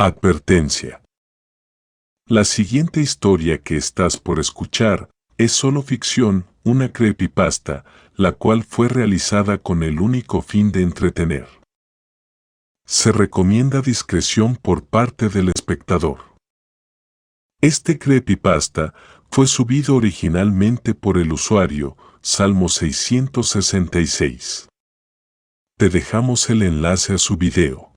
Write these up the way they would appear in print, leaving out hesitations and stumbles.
Advertencia. La siguiente historia que estás por escuchar es solo ficción, una creepypasta, la cual fue realizada con el único fin de entretener. Se recomienda discreción por parte del espectador. Este creepypasta fue subido originalmente por el usuario Salmo 666. Te dejamos el enlace a su video.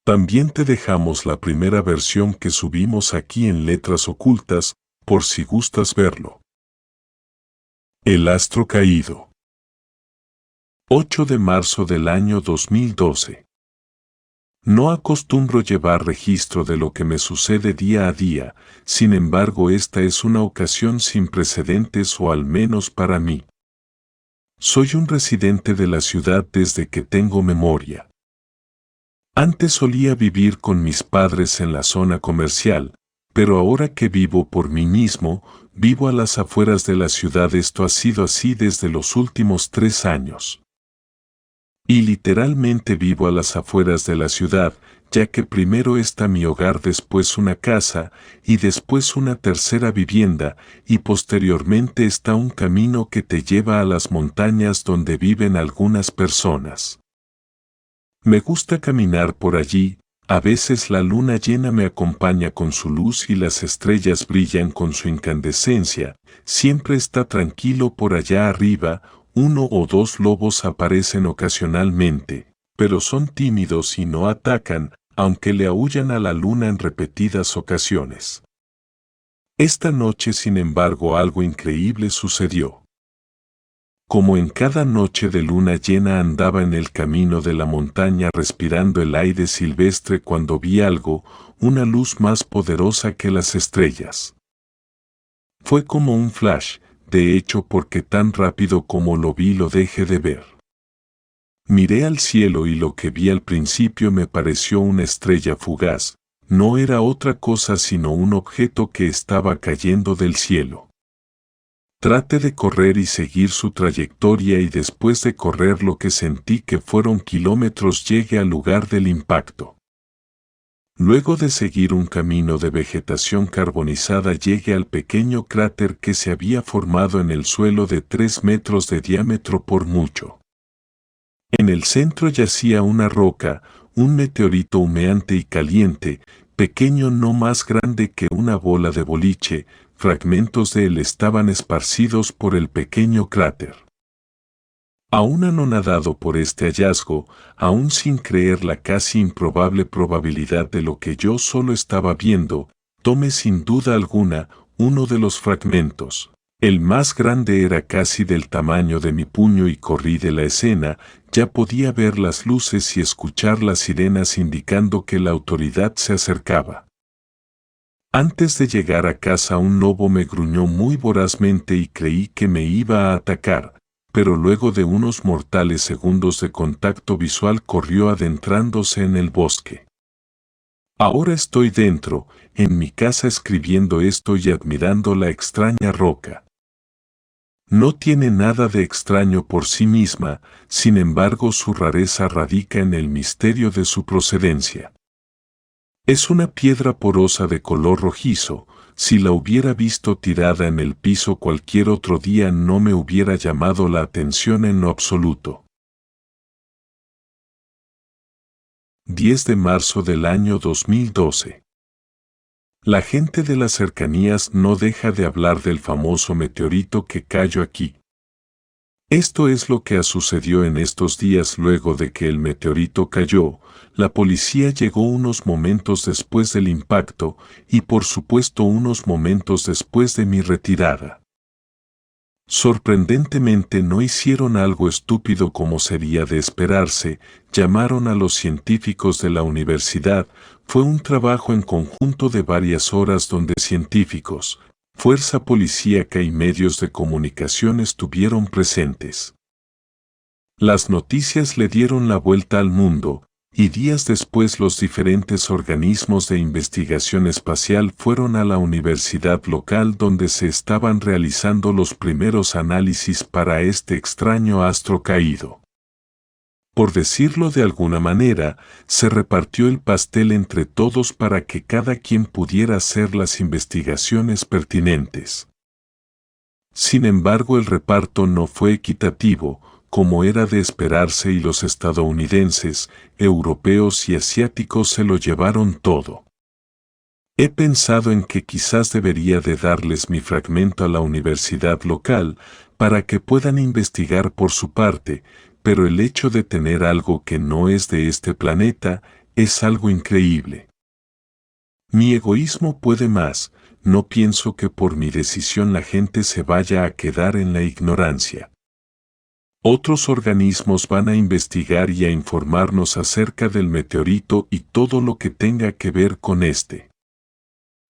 También te dejamos la primera versión que subimos aquí en letras ocultas, por si gustas verlo. El astro caído. 8 de marzo del año 2012. No acostumbro llevar registro de lo que me sucede día a día, sin embargo esta es una ocasión sin precedentes o al menos para mí. Soy un residente de la ciudad desde que tengo memoria. Antes solía vivir con mis padres en la zona comercial, pero ahora que vivo por mí mismo, vivo a las afueras de la ciudad. Esto ha sido así desde los últimos 3 años. Y literalmente vivo a las afueras de la ciudad, ya que primero está mi hogar, después una casa, y después una tercera vivienda, y posteriormente está un camino que te lleva a las montañas donde viven algunas personas. Me gusta caminar por allí, a veces la luna llena me acompaña con su luz y las estrellas brillan con su incandescencia, siempre está tranquilo por allá arriba. 1 o 2 lobos aparecen ocasionalmente, pero son tímidos y no atacan, aunque le aúllan a la luna en repetidas ocasiones. Esta noche, sin embargo, algo increíble sucedió. Como en cada noche de luna llena andaba en el camino de la montaña respirando el aire silvestre cuando vi algo, una luz más poderosa que las estrellas. Fue como un flash, de hecho, porque tan rápido como lo vi lo dejé de ver. Miré al cielo y lo que vi al principio me pareció una estrella fugaz, no era otra cosa sino un objeto que estaba cayendo del cielo. Traté de correr y seguir su trayectoria y después de correr lo que sentí que fueron kilómetros llegué al lugar del impacto. Luego de seguir un camino de vegetación carbonizada llegué al pequeño cráter que se había formado en el suelo de 3 metros de diámetro por mucho. En el centro yacía una roca, un meteorito humeante y caliente, pequeño no más grande que una bola de boliche. Fragmentos de él estaban esparcidos por el pequeño cráter. Aún anonadado por este hallazgo, aún sin creer la casi improbable probabilidad de lo que yo solo estaba viendo, tomé sin duda alguna uno de los fragmentos. El más grande era casi del tamaño de mi puño y corrí de la escena. Ya podía ver las luces y escuchar las sirenas indicando que la autoridad se acercaba. Antes de llegar a casa un lobo me gruñó muy vorazmente y creí que me iba a atacar, pero luego de unos mortales segundos de contacto visual corrió adentrándose en el bosque. Ahora estoy dentro, en mi casa escribiendo esto y admirando la extraña roca. No tiene nada de extraño por sí misma, sin embargo su rareza radica en el misterio de su procedencia. Es una piedra porosa de color rojizo. Si la hubiera visto tirada en el piso cualquier otro día no me hubiera llamado la atención en lo absoluto. 10 de marzo del año 2012. La gente de las cercanías no deja de hablar del famoso meteorito que cayó aquí. Esto es lo que sucedió en estos días. Luego de que el meteorito cayó, la policía llegó unos momentos después del impacto y por supuesto unos momentos después de mi retirada. Sorprendentemente no hicieron algo estúpido como sería de esperarse, llamaron a los científicos de la universidad. Fue un trabajo en conjunto de varias horas donde científicos, fuerza policíaca y medios de comunicación estuvieron presentes. Las noticias le dieron la vuelta al mundo, y días después los diferentes organismos de investigación espacial fueron a la universidad local donde se estaban realizando los primeros análisis para este extraño astro caído. Por decirlo de alguna manera, se repartió el pastel entre todos para que cada quien pudiera hacer las investigaciones pertinentes. Sin embargo, el reparto no fue equitativo, como era de esperarse, y los estadounidenses, europeos y asiáticos se lo llevaron todo. He pensado en que quizás debería de darles mi fragmento a la universidad local para que puedan investigar por su parte, pero el hecho de tener algo que no es de este planeta es algo increíble. Mi egoísmo puede más. No pienso que por mi decisión la gente se vaya a quedar en la ignorancia. Otros organismos van a investigar y a informarnos acerca del meteorito y todo lo que tenga que ver con este.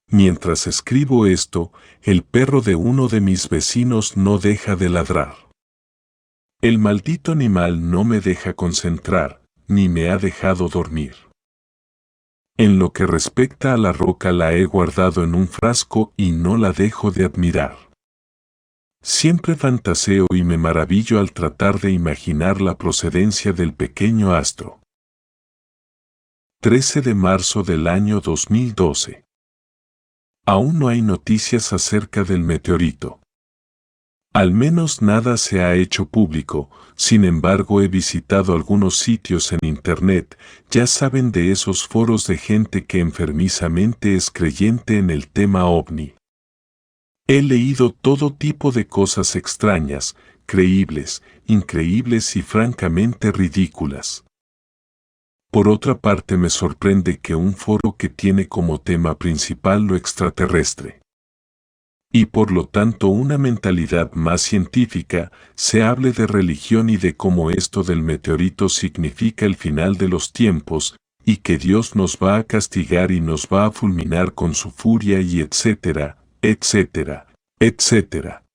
Mientras escribo esto, el perro de uno de mis vecinos no deja de ladrar. El maldito animal no me deja concentrar, ni me ha dejado dormir. En lo que respecta a la roca, la he guardado en un frasco y no la dejo de admirar. Siempre fantaseo y me maravillo al tratar de imaginar la procedencia del pequeño astro. 13 de marzo del año 2012. Aún no hay noticias acerca del meteorito. Al menos nada se ha hecho público. Sin embargo, he visitado algunos sitios en internet, ya saben, de esos foros de gente que enfermizamente es creyente en el tema ovni. He leído todo tipo de cosas extrañas, creíbles, increíbles y francamente ridículas. Por otra parte, me sorprende que un foro que tiene como tema principal lo extraterrestre, y por lo tanto una mentalidad más científica, se hable de religión y de cómo esto del meteorito significa el final de los tiempos, y que Dios nos va a castigar y nos va a fulminar con su furia y etcétera, etcétera, etcétera.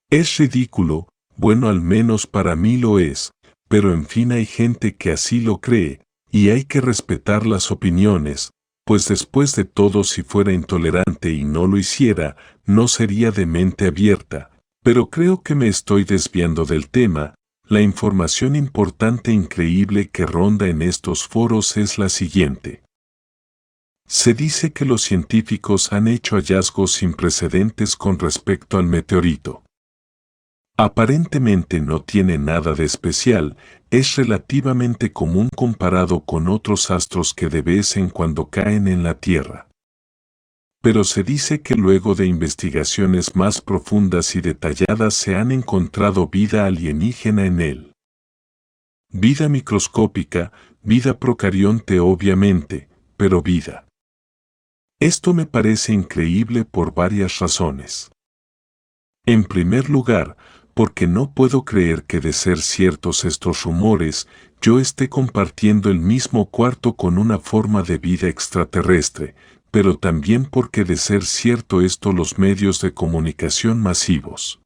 Es ridículo, bueno, al menos para mí lo es, pero en fin, hay gente que así lo cree, y hay que respetar las opiniones, pues después de todo, si fuera intolerante y no lo hiciera, no sería de mente abierta. Pero creo que me estoy desviando del tema. La información importante e increíble que ronda en estos foros es la siguiente. Se dice que los científicos han hecho hallazgos sin precedentes con respecto al meteorito. Aparentemente no tiene nada de especial, es relativamente común comparado con otros astros que de vez en cuando caen en la Tierra. Pero se dice que luego de investigaciones más profundas y detalladas se han encontrado vida alienígena en él. Vida microscópica, vida procarionte obviamente, pero vida. Esto me parece increíble por varias razones. En primer lugar, porque no puedo creer que, de ser ciertos estos rumores, yo esté compartiendo el mismo cuarto con una forma de vida extraterrestre, pero también porque, de ser cierto esto, los medios de comunicación masivos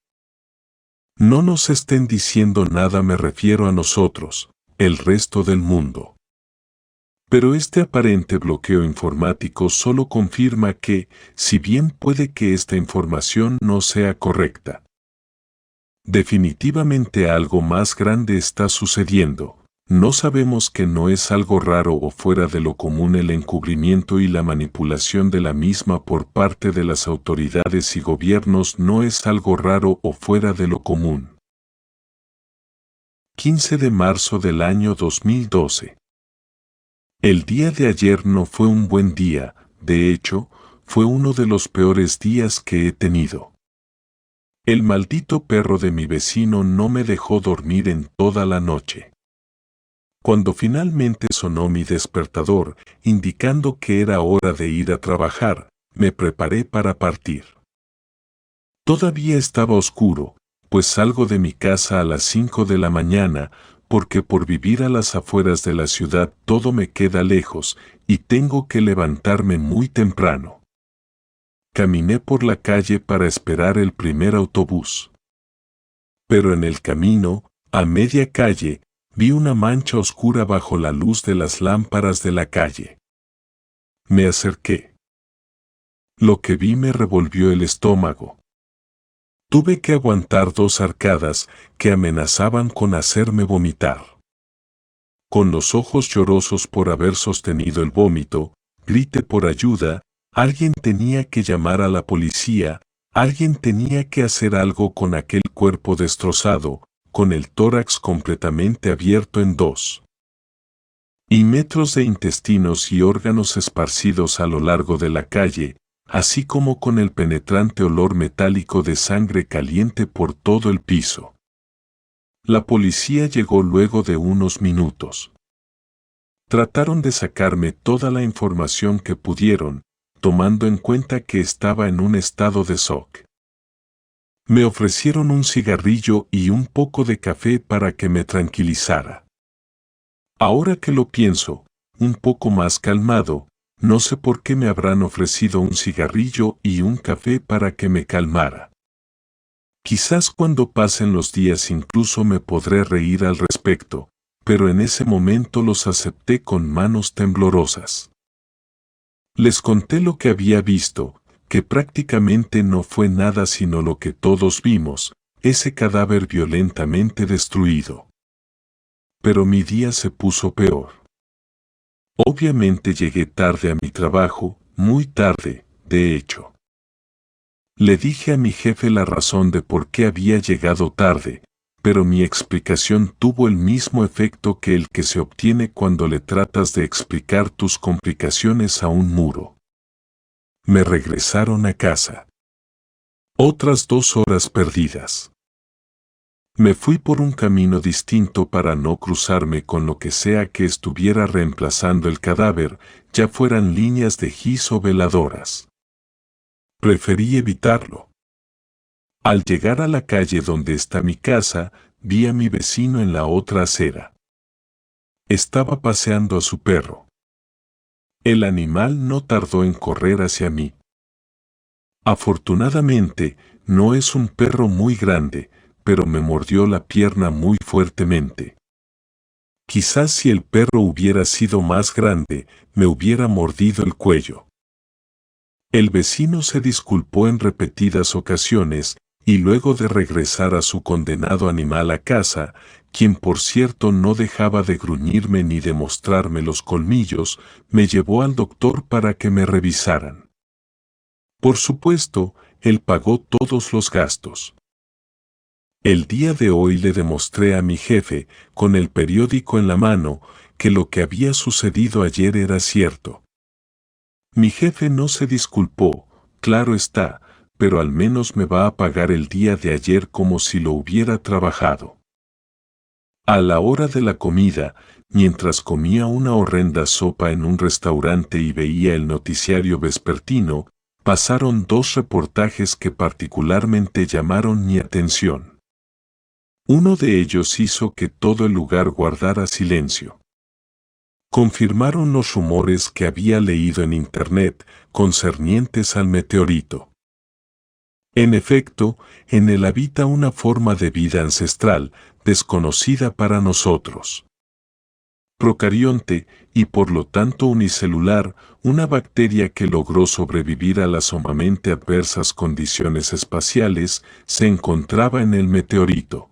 no nos estén diciendo nada. Me refiero a nosotros, el resto del mundo. Pero este aparente bloqueo informático solo confirma que, si bien puede que esta información no sea correcta, definitivamente algo más grande está sucediendo. No sabemos que no es algo raro o fuera de lo común el encubrimiento y la manipulación de la misma por parte de las autoridades y gobiernos. No es algo raro o fuera de lo común. 15 de marzo del año 2012. El día de ayer no fue un buen día, de hecho, fue uno de los peores días que he tenido. El maldito perro de mi vecino no me dejó dormir en toda la noche. Cuando finalmente sonó mi despertador, indicando que era hora de ir a trabajar, me preparé para partir. Todavía estaba oscuro, pues salgo de mi casa a las 5 de la mañana, porque por vivir a las afueras de la ciudad todo me queda lejos, y tengo que levantarme muy temprano. Caminé por la calle para esperar el primer autobús. Pero en el camino, a media calle, vi una mancha oscura bajo la luz de las lámparas de la calle. Me acerqué. Lo que vi me revolvió el estómago. Tuve que aguantar 2 arcadas que amenazaban con hacerme vomitar. Con los ojos llorosos por haber sostenido el vómito, grité por ayuda. Alguien tenía que llamar a la policía, alguien tenía que hacer algo con aquel cuerpo destrozado, con el tórax completamente abierto en dos. Y metros de intestinos y órganos esparcidos a lo largo de la calle, así como con el penetrante olor metálico de sangre caliente por todo el piso. La policía llegó luego de unos minutos. Trataron de sacarme toda la información que pudieron, tomando en cuenta que estaba en un estado de shock. Me ofrecieron un cigarrillo y un poco de café para que me tranquilizara. Ahora que lo pienso, un poco más calmado, no sé por qué me habrán ofrecido un cigarrillo y un café para que me calmara. Quizás cuando pasen los días incluso me podré reír al respecto, pero en ese momento los acepté con manos temblorosas. Les conté lo que había visto, que prácticamente no fue nada sino lo que todos vimos, ese cadáver violentamente destruido. Pero mi día se puso peor. Obviamente llegué tarde a mi trabajo, muy tarde, de hecho. Le dije a mi jefe la razón de por qué había llegado tarde, pero mi explicación tuvo el mismo efecto que el que se obtiene cuando le tratas de explicar tus complicaciones a un muro. Me regresaron a casa. Otras 2 horas perdidas. Me fui por un camino distinto para no cruzarme con lo que sea que estuviera reemplazando el cadáver, ya fueran líneas de gis o veladoras. Preferí evitarlo. Al llegar a la calle donde está mi casa, vi a mi vecino en la otra acera. Estaba paseando a su perro. El animal no tardó en correr hacia mí. Afortunadamente, no es un perro muy grande, pero me mordió la pierna muy fuertemente. Quizás si el perro hubiera sido más grande, me hubiera mordido el cuello. El vecino se disculpó en repetidas ocasiones, y luego de regresar a su condenado animal a casa, quien por cierto no dejaba de gruñirme ni de mostrarme los colmillos, me llevó al doctor para que me revisaran. Por supuesto, él pagó todos los gastos. El día de hoy le demostré a mi jefe, con el periódico en la mano, que lo que había sucedido ayer era cierto. Mi jefe no se disculpó, claro está, pero al menos me va a pagar el día de ayer como si lo hubiera trabajado. A la hora de la comida, mientras comía una horrenda sopa en un restaurante y veía el noticiario vespertino, pasaron 2 reportajes que particularmente llamaron mi atención. Uno de ellos hizo que todo el lugar guardara silencio. Confirmaron los rumores que había leído en internet concernientes al meteorito. En efecto, en él habita una forma de vida ancestral, desconocida para nosotros. Procarionte, y por lo tanto unicelular, una bacteria que logró sobrevivir a las sumamente adversas condiciones espaciales, se encontraba en el meteorito.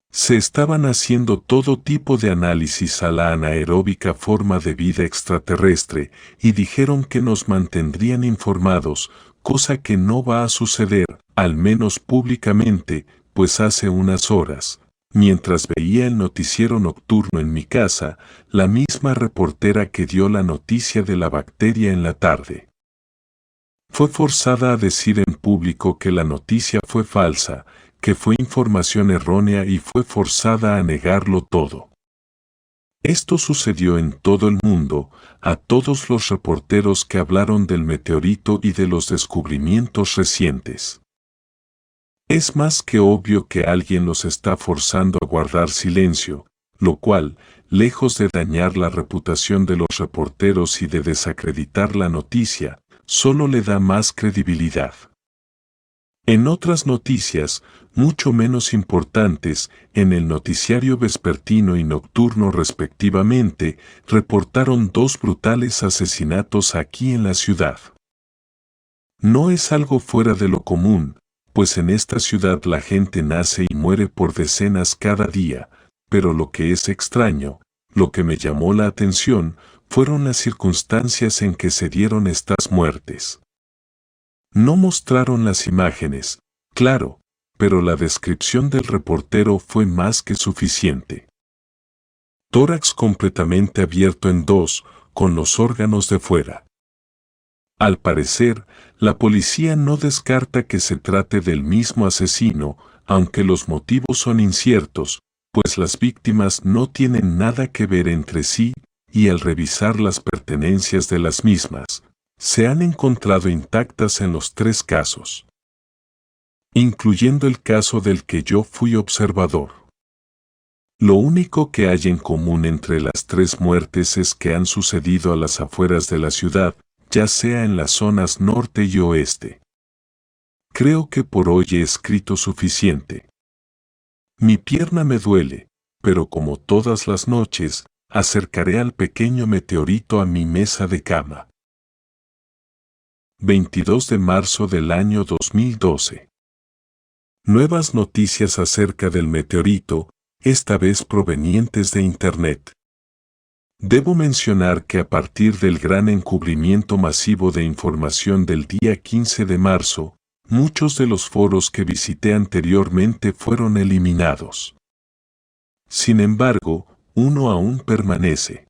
Se estaban haciendo todo tipo de análisis a la anaeróbica forma de vida extraterrestre y dijeron que nos mantendrían informados, cosa que no va a suceder, al menos públicamente, pues hace unas horas, mientras veía el noticiero nocturno en mi casa, la misma reportera que dio la noticia de la bacteria en la tarde fue forzada a decir en público que la noticia fue falsa, que fue información errónea y fue forzada a negarlo todo. Esto sucedió en todo el mundo, a todos los reporteros que hablaron del meteorito y de los descubrimientos recientes. Es más que obvio que alguien los está forzando a guardar silencio, lo cual, lejos de dañar la reputación de los reporteros y de desacreditar la noticia, solo le da más credibilidad. En otras noticias, mucho menos importantes, en el noticiario vespertino y nocturno respectivamente, reportaron 2 brutales asesinatos aquí en la ciudad. No es algo fuera de lo común, pues en esta ciudad la gente nace y muere por decenas cada día, pero lo que es extraño, Lo que me llamó la atención fueron las circunstancias en que se dieron estas muertes. No mostraron las imágenes, claro, pero la descripción del reportero fue más que suficiente. Tórax completamente abierto en dos, con los órganos de fuera. Al parecer, la policía no descarta que se trate del mismo asesino, aunque los motivos son inciertos, pues las víctimas no tienen nada que ver entre sí, y al revisar las pertenencias de las mismas, se han encontrado intactas en los tres casos, incluyendo el caso del que yo fui observador. Lo único que hay en común entre las tres muertes es que han sucedido a las afueras de la ciudad, ya sea en las zonas norte y oeste. Creo que por hoy he escrito suficiente. Mi pierna me duele, pero como todas las noches, acercaré al pequeño meteorito a mi mesa de cama. 22 de marzo del año 2012. Nuevas noticias acerca del meteorito, esta vez provenientes de Internet. Debo mencionar que a partir del gran encubrimiento masivo de información del día 15 de marzo, muchos de los foros que visité anteriormente fueron eliminados. Sin embargo, uno aún permanece.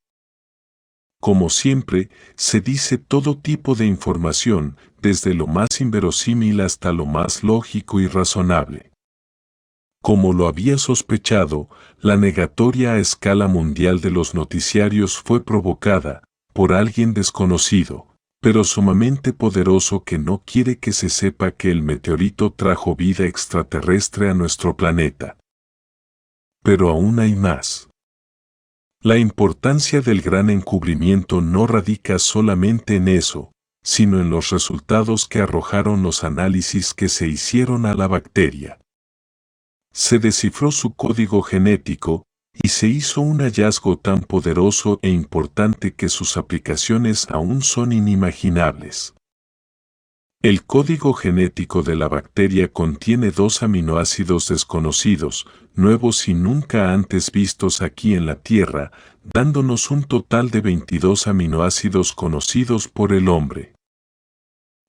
Como siempre, se dice todo tipo de información, desde lo más inverosímil hasta lo más lógico y razonable. Como lo había sospechado, la negatoria a escala mundial de los noticiarios fue provocada por alguien desconocido, pero sumamente poderoso que no quiere que se sepa que el meteorito trajo vida extraterrestre a nuestro planeta. Pero aún hay más. La importancia del gran encubrimiento no radica solamente en eso, sino en los resultados que arrojaron los análisis que se hicieron a la bacteria. Se descifró su código genético, y se hizo un hallazgo tan poderoso e importante que sus aplicaciones aún son inimaginables. El código genético de la bacteria contiene 2 aminoácidos desconocidos, nuevos y nunca antes vistos aquí en la Tierra, dándonos un total de 22 aminoácidos conocidos por el hombre.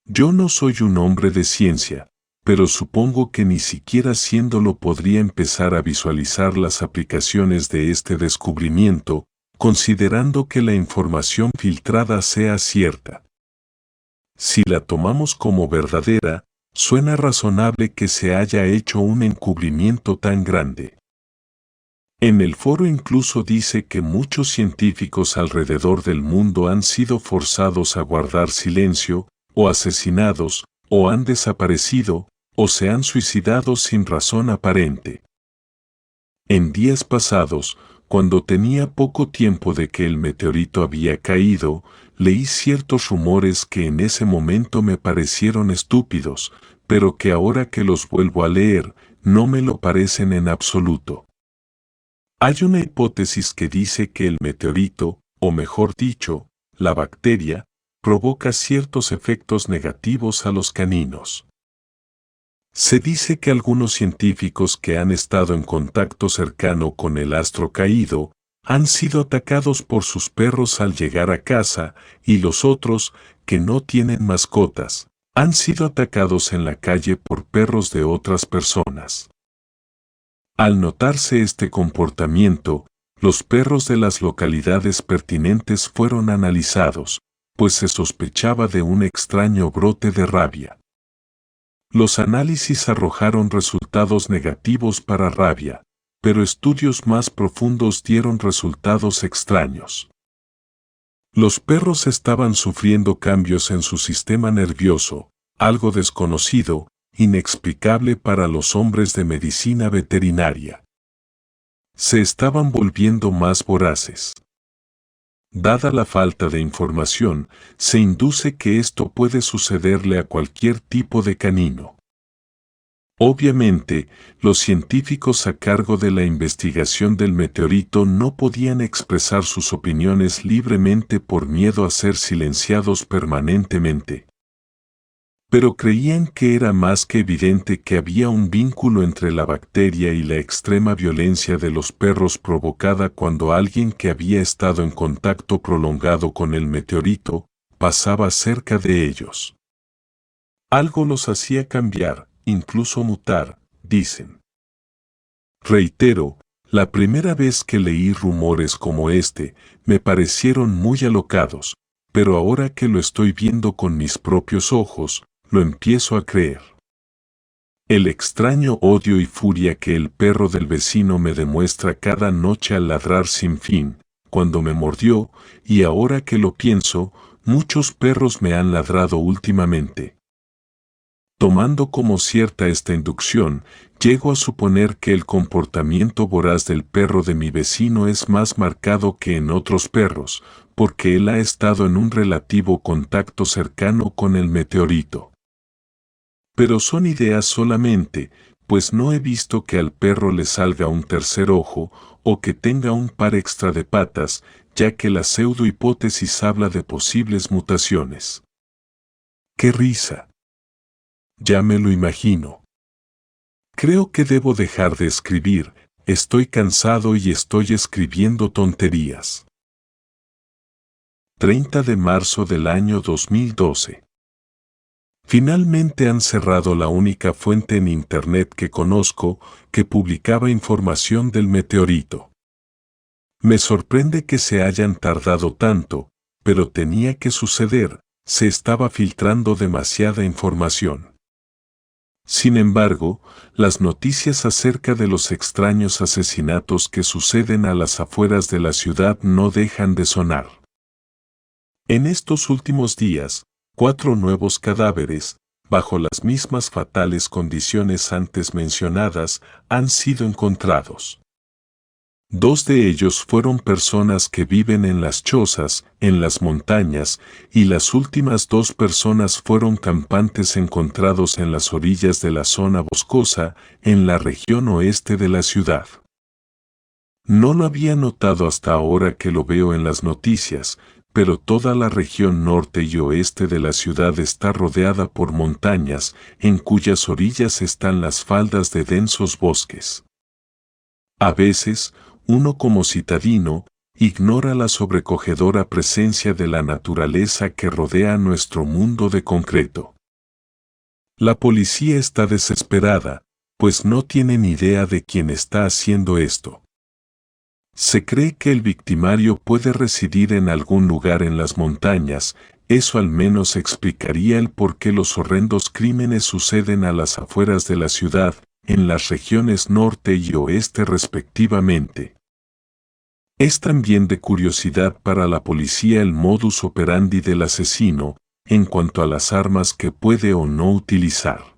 Yo no soy un hombre de ciencia, pero supongo que ni siquiera siéndolo podría empezar a visualizar las aplicaciones de este descubrimiento, considerando que la información filtrada sea cierta. Si la tomamos como verdadera, suena razonable que se haya hecho un encubrimiento tan grande. En el foro incluso dice que muchos científicos alrededor del mundo han sido forzados a guardar silencio, o asesinados, o han desaparecido, o se han suicidado sin razón aparente. En días pasados, cuando tenía poco tiempo de que el meteorito había caído, leí ciertos rumores que en ese momento me parecieron estúpidos, pero que ahora que los vuelvo a leer, no me lo parecen en absoluto. Hay una hipótesis que dice que el meteorito, o mejor dicho, la bacteria, provoca ciertos efectos negativos a los caninos. Se dice que algunos científicos que han estado en contacto cercano con el astro caído han sido atacados por sus perros al llegar a casa, y los otros, que no tienen mascotas, han sido atacados en la calle por perros de otras personas. Al notarse este comportamiento, los perros de las localidades pertinentes fueron analizados, pues se sospechaba de un extraño brote de rabia. Los análisis arrojaron resultados negativos para rabia, pero estudios más profundos dieron resultados extraños. Los perros estaban sufriendo cambios en su sistema nervioso, algo desconocido, inexplicable para los hombres de medicina veterinaria. Se estaban volviendo más voraces. Dada la falta de información, se induce que esto puede sucederle a cualquier tipo de canino. Obviamente, los científicos a cargo de la investigación del meteorito no podían expresar sus opiniones libremente por miedo a ser silenciados permanentemente. pero creían que era más que evidente que había un vínculo entre la bacteria y la extrema violencia de los perros provocada cuando alguien que había estado en contacto prolongado con el meteorito pasaba cerca de ellos. Algo los hacía cambiar, incluso mutar, dicen. Reitero, la primera vez que leí rumores como este, me parecieron muy alocados, pero ahora que lo estoy viendo con mis propios ojos, lo empiezo a creer. El extraño odio y furia que el perro del vecino me demuestra cada noche al ladrar sin fin, cuando me mordió, y ahora que lo pienso, muchos perros me han ladrado últimamente. Tomando como cierta esta inducción, llego a suponer que el comportamiento voraz del perro de mi vecino es más marcado que en otros perros, porque él ha estado en un relativo contacto cercano con el meteorito. Pero son ideas solamente, pues no he visto que al perro le salga un tercer ojo o que tenga un par extra de patas, ya que la pseudohipótesis habla de posibles mutaciones. ¡Qué risa! Ya me lo imagino. Creo que debo dejar de escribir, estoy cansado y estoy escribiendo tonterías. 30 de marzo del año 2012. Finalmente han cerrado la única fuente en Internet que conozco que publicaba información del meteorito. Me sorprende que se hayan tardado tanto, pero tenía que suceder, se estaba filtrando demasiada información. Sin embargo, las noticias acerca de los extraños asesinatos que suceden a las afueras de la ciudad no dejan de sonar. En estos últimos días, 4 nuevos cadáveres, bajo las mismas fatales condiciones antes mencionadas, han sido encontrados. 2 de ellos fueron personas que viven en las chozas, en las montañas, y las últimas 2 personas fueron campantes encontrados en las orillas de la zona boscosa, en la región oeste de la ciudad. No lo había notado hasta ahora que lo veo en las noticias, pero toda la región norte y oeste de la ciudad está rodeada por montañas, en cuyas orillas están las faldas de densos bosques. A veces, uno como citadino, ignora la sobrecogedora presencia de la naturaleza que rodea nuestro mundo de concreto. La policía está desesperada, pues no tiene ni idea de quién está haciendo esto. Se cree que el victimario puede residir en algún lugar en las montañas, eso al menos explicaría el por qué los horrendos crímenes suceden a las afueras de la ciudad, en las regiones norte y oeste respectivamente. Es también de curiosidad para la policía el modus operandi del asesino, en cuanto a las armas que puede o no utilizar.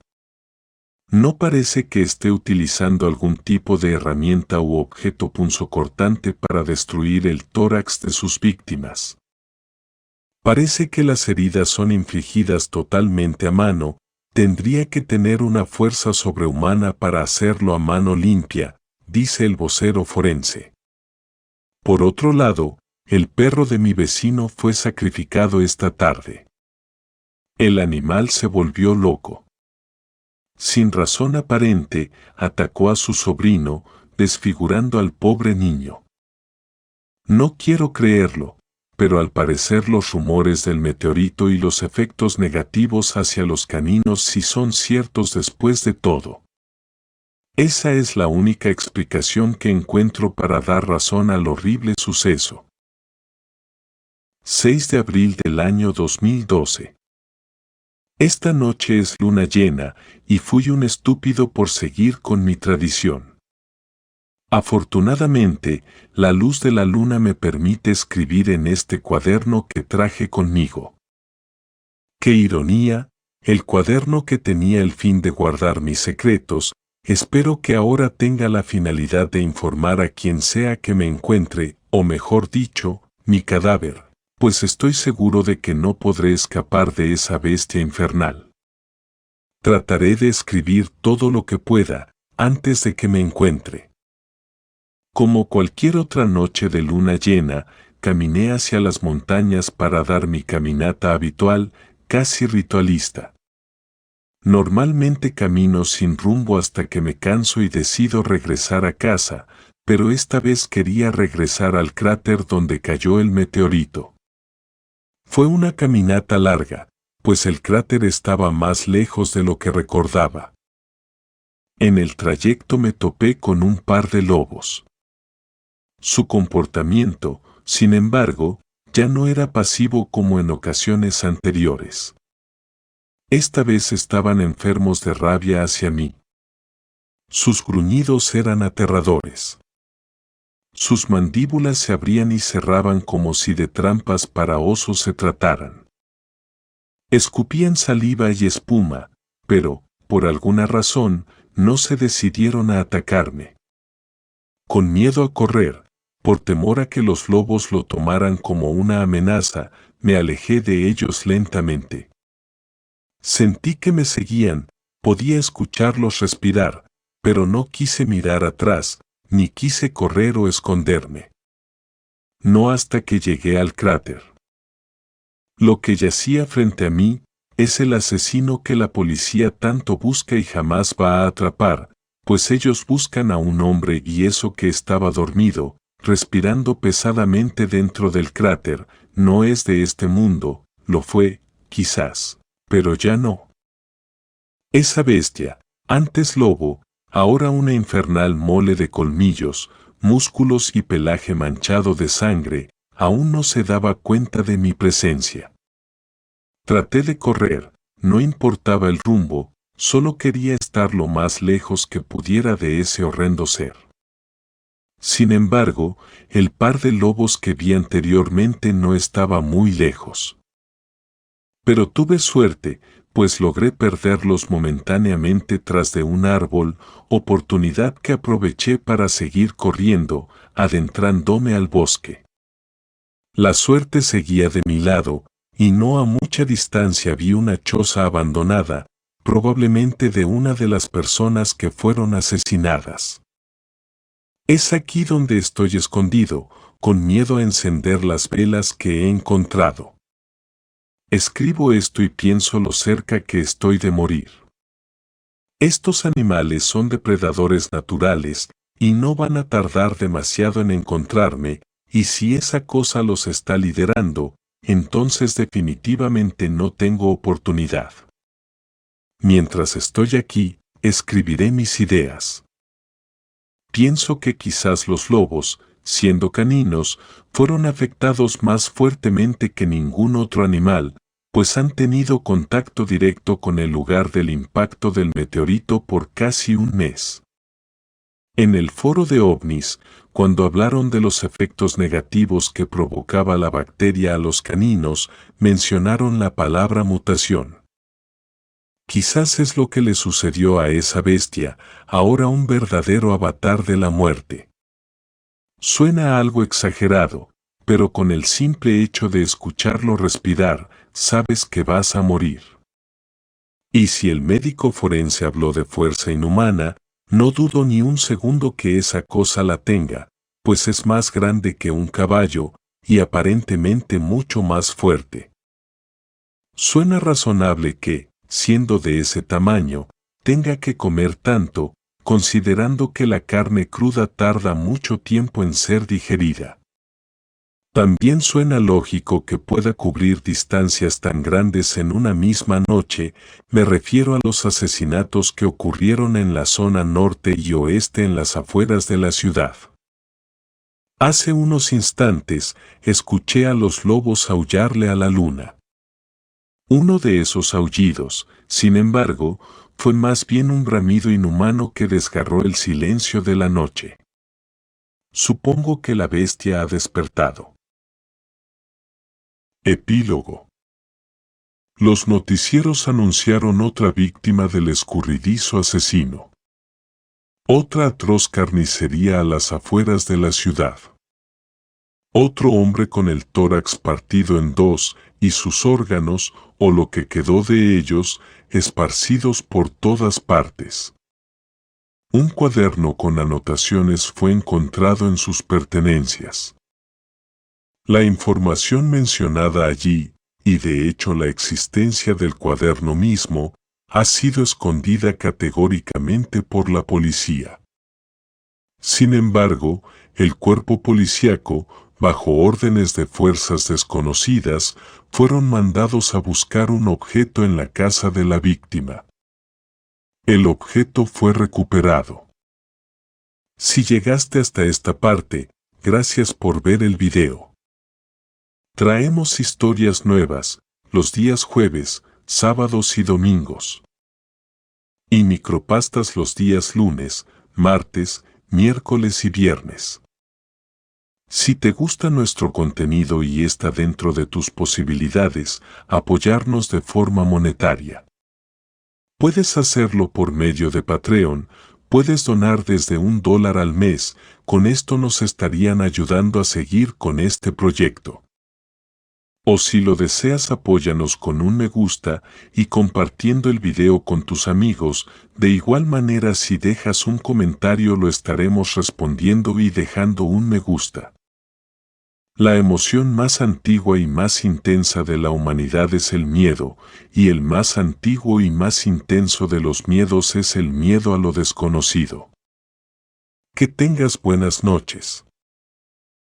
No parece que esté utilizando algún tipo de herramienta u objeto punzocortante para destruir el tórax de sus víctimas. Parece que las heridas son infligidas totalmente a mano, tendría que tener una fuerza sobrehumana para hacerlo a mano limpia, dice el vocero forense. Por otro lado, el perro de mi vecino fue sacrificado esta tarde. El animal se volvió loco. Sin razón aparente, atacó a su sobrino, desfigurando al pobre niño. No quiero creerlo, pero al parecer los rumores del meteorito y los efectos negativos hacia los caninos sí son ciertos después de todo. Esa es la única explicación que encuentro para dar razón al horrible suceso. 6 de abril del año 2012. Esta noche es luna llena, y fui un estúpido por seguir con mi tradición. Afortunadamente, la luz de la luna me permite escribir en este cuaderno que traje conmigo. ¡Qué ironía! El cuaderno que tenía el fin de guardar mis secretos, espero que ahora tenga la finalidad de informar a quien sea que me encuentre, o mejor dicho, mi cadáver, pues estoy seguro de que no podré escapar de esa bestia infernal. Trataré de escribir todo lo que pueda, antes de que me encuentre. Como cualquier otra noche de luna llena, caminé hacia las montañas para dar mi caminata habitual, casi ritualista. Normalmente camino sin rumbo hasta que me canso y decido regresar a casa, pero esta vez quería regresar al cráter donde cayó el meteorito. Fue una caminata larga, pues el cráter estaba más lejos de lo que recordaba. En el trayecto me topé con un par de lobos. Su comportamiento, sin embargo, ya no era pasivo como en ocasiones anteriores. Esta vez estaban enfermos de rabia hacia mí. Sus gruñidos eran aterradores. Sus mandíbulas se abrían y cerraban como si de trampas para osos se trataran. Escupían saliva y espuma, pero, por alguna razón, no se decidieron a atacarme. Con miedo a correr, por temor a que los lobos lo tomaran como una amenaza, me alejé de ellos lentamente. Sentí que me seguían, podía escucharlos respirar, pero no quise mirar atrás, ni quise correr o esconderme. No hasta que llegué al cráter. Lo que yacía frente a mí es el asesino que la policía tanto busca y jamás va a atrapar, pues ellos buscan a un hombre y eso que estaba dormido, respirando pesadamente dentro del cráter, no es de este mundo, lo fue, quizás, pero ya no. Esa bestia, antes lobo, ahora una infernal mole de colmillos, músculos y pelaje manchado de sangre, aún no se daba cuenta de mi presencia. Traté de correr, no importaba el rumbo, solo quería estar lo más lejos que pudiera de ese horrendo ser. Sin embargo, el par de lobos que vi anteriormente no estaba muy lejos. Pero tuve suerte, pues logré perderlos momentáneamente tras de un árbol, oportunidad que aproveché para seguir corriendo, adentrándome al bosque. La suerte seguía de mi lado, y no a mucha distancia vi una choza abandonada, probablemente de una de las personas que fueron asesinadas. Es aquí donde estoy escondido, con miedo a encender las velas que he encontrado. Escribo esto y pienso lo cerca que estoy de morir. Estos animales son depredadores naturales, y no van a tardar demasiado en encontrarme, y si esa cosa los está liderando, entonces definitivamente no tengo oportunidad. Mientras estoy aquí, escribiré mis ideas. Pienso que quizás los lobos, siendo caninos, fueron afectados más fuertemente que ningún otro animal, pues han tenido contacto directo con el lugar del impacto del meteorito por casi un mes. En el foro de ovnis, cuando hablaron de los efectos negativos que provocaba la bacteria a los caninos, mencionaron la palabra mutación. Quizás es lo que le sucedió a esa bestia, ahora un verdadero avatar de la muerte. Suena algo exagerado, pero con el simple hecho de escucharlo respirar, sabes que vas a morir. Y si el médico forense habló de fuerza inhumana, no dudo ni un segundo que esa cosa la tenga, pues es más grande que un caballo, y aparentemente mucho más fuerte. Suena razonable que, siendo de ese tamaño, tenga que comer tanto, considerando que la carne cruda tarda mucho tiempo en ser digerida. También suena lógico que pueda cubrir distancias tan grandes en una misma noche, me refiero a los asesinatos que ocurrieron en la zona norte y oeste en las afueras de la ciudad. Hace unos instantes, escuché a los lobos aullarle a la luna. Uno de esos aullidos, sin embargo, fue más bien un bramido inhumano que desgarró el silencio de la noche. Supongo que la bestia ha despertado. Epílogo. Los noticieros anunciaron otra víctima del escurridizo asesino. Otra atroz carnicería a las afueras de la ciudad. Otro hombre con el tórax partido en dos y sus órganos, o lo que quedó de ellos, esparcidos por todas partes. Un cuaderno con anotaciones fue encontrado en sus pertenencias. La información mencionada allí, y de hecho la existencia del cuaderno mismo, ha sido escondida categóricamente por la policía. Sin embargo, el cuerpo policíaco, bajo órdenes de fuerzas desconocidas, fueron mandados a buscar un objeto en la casa de la víctima. El objeto fue recuperado. Si llegaste hasta esta parte, gracias por ver el video. Traemos historias nuevas, los días jueves, sábados y domingos. Y micropastas los días lunes, martes, miércoles y viernes. Si te gusta nuestro contenido y está dentro de tus posibilidades, apoyarnos de forma monetaria. Puedes hacerlo por medio de Patreon, puedes donar desde $1 al mes, con esto nos estarían ayudando a seguir con este proyecto. O si lo deseas, apóyanos con un me gusta y compartiendo el video con tus amigos. De igual manera, si dejas un comentario lo estaremos respondiendo y dejando un me gusta. La emoción más antigua y más intensa de la humanidad es el miedo, y el más antiguo y más intenso de los miedos es el miedo a lo desconocido. Que tengas buenas noches.